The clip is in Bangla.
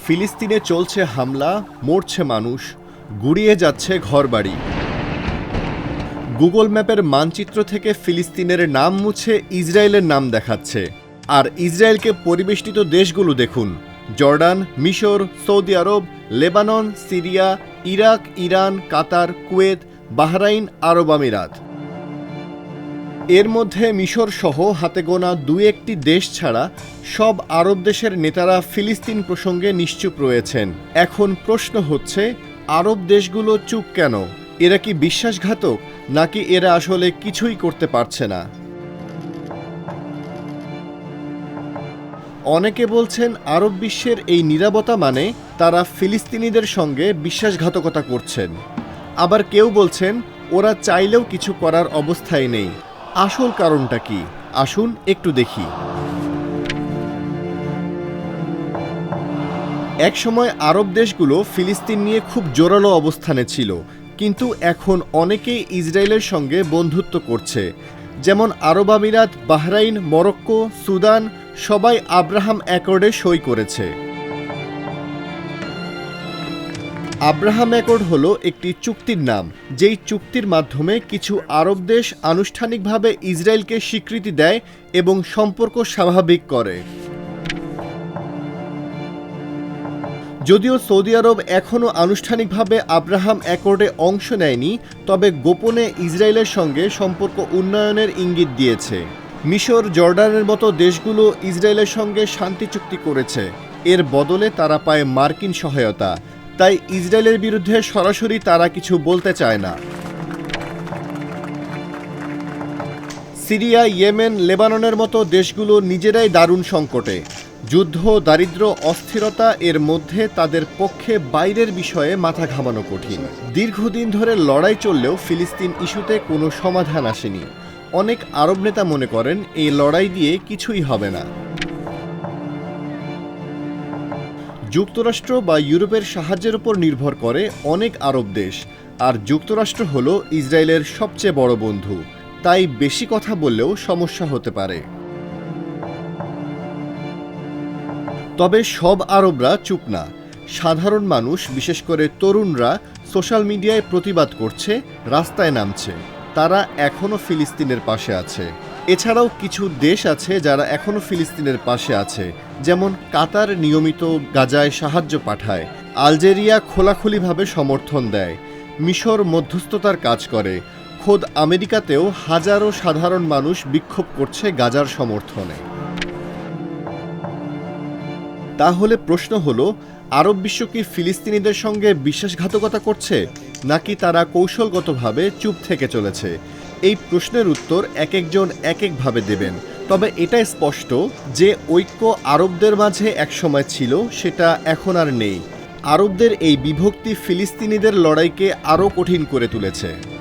ফিলিস্তিনে চলছে হামলা, মরছে মানুষ, গুড়িয়ে যাচ্ছে ঘরবাড়ি। গুগল ম্যাপের মানচিত্র থেকে ফিলিস্তিনের নাম মুছে ইসরায়েলের নাম দেখাচ্ছে। আর ইসরায়েলকে পরিবেষ্টিত দেশগুলো দেখুন: জর্ডান, মিশর, সৌদি আরব, লেবানন, সিরিয়া, ইরাক, ইরান, কাতার, কুয়েত, বাহরাইন, আরব আমিরাত। এর মধ্যে মিশর সহ হাতে গোনা দু-একটি দেশ ছাড়া সব আরব দেশের নেতারা ফিলিস্তিন প্রসঙ্গে নিশ্চুপ রয়েছেন। এখন প্রশ্ন হচ্ছে, আরব দেশগুলো চুপ কেন? এরা কি বিশ্বাসঘাতক, নাকি এরা আসলে কিছুই করতে পারছে না? অনেকে বলছেন আরব বিশ্বের এই নীরবতা মানে তারা ফিলিস্তিনিদের সঙ্গে বিশ্বাসঘাতকতা করছেন। আবার কেউ বলছেন ওরা চাইলেও কিছু করার অবস্থায় নেই। আসল কারণটা কি? আসুন একটু দেখি। একসময় আরব দেশগুলো ফিলিস্তিন নিয়ে খুব জোরালো অবস্থানে ছিল, কিন্তু এখন অনেকেই ইসরায়েলের সঙ্গে বন্ধুত্ব করছে। যেমন আরব আমিরাত, বাহরাইন, মরক্কো, সুদান সবাই আব্রাহাম অ্যাকর্ডে সই করেছে। আব্রাহাম অ্যাকর্ড হলো একটি চুক্তির নাম, যেই চুক্তির মাধ্যমে কিছু আরব দেশ আনুষ্ঠানিকভাবে ইসরায়েলকে স্বীকৃতি দেয় এবং সম্পর্ক স্বাভাবিক করে। যদিও সৌদি আরব এখনও আনুষ্ঠানিকভাবে আব্রাহাম অ্যাকর্ডে অংশ নেয়নি, তবে গোপনে ইসরায়েলের সঙ্গে সম্পর্ক উন্নয়নের ইঙ্গিত দিয়েছে। মিশর, জর্ডানের মতো দেশগুলো ইসরায়েলের সঙ্গে শান্তি চুক্তি করেছে। এর বদলে তারা পায় মার্কিন সহায়তা, তাই ইসরায়েলের বিরুদ্ধে সরাসরি তারা কিছু বলতে চায় না। সিরিয়া, ইয়েমেন, লেবাননের মতো দেশগুলো নিজেরাই দারুণ সংকটে। যুদ্ধ, দারিদ্র্য, অস্থিরতা এর মধ্যে তাদের পক্ষে বাইরের বিষয়ে মাথা ঘামানো কঠিন। দীর্ঘদিন ধরে লড়াই চললেও ফিলিস্তিন ইস্যুতে কোনো সমাধান আসেনি। অনেক আরব নেতা মনে করেন এই লড়াই দিয়ে কিছুই হবে না। যুক্তরাষ্ট্র বা ইউরোপের সাহায্যের উপর নির্ভর করে অনেক আরব দেশ, আর যুক্তরাষ্ট্র হল ইসরায়েলের সবচেয়ে বড় বন্ধু। তাই বেশি কথা বললেও সমস্যা হতে পারে। তবে সব আরবরা চুপ না। সাধারণ মানুষ, বিশেষ করে তরুণরা সোশ্যাল মিডিয়ায় প্রতিবাদ করছে, রাস্তায় নামছে। তারা এখনও ফিলিস্তিনের পাশে আছে। এছাড়াও কিছু দেশ আছে যারা এখনও ফিলিস্তিনের পাশে আছে, যেমন কাতার নিয়মিত গাজায় সাহায্য পাঠায়, আলজেরিয়া খোলাখুলিভাবে সমর্থন দেয়, মিশর মধ্যস্থতার কাজ করে, খোদ আমেরিকাতেও হাজারো সাধারণ মানুষ বিক্ষোভ করছে গাজার সমর্থনে। তাহলে প্রশ্ন হলো, আরব বিশ্ব কি ফিলিস্তিনিদের সঙ্গে বিশ্বাসঘাতকতা করছে, নাকি তারা কৌশলগতভাবে চুপ থেকে চলেছে? এই প্রশ্নের উত্তর এক একজন এক একভাবে দেবেন। তবে এটা স্পষ্ট যে ঐক্য আরবদের মাঝে একসময় ছিল, সেটা এখন আর নেই। আরবদের এই বিভক্তি ফিলিস্তিনিদের লড়াইকে আরও কঠিন করে তুলেছে।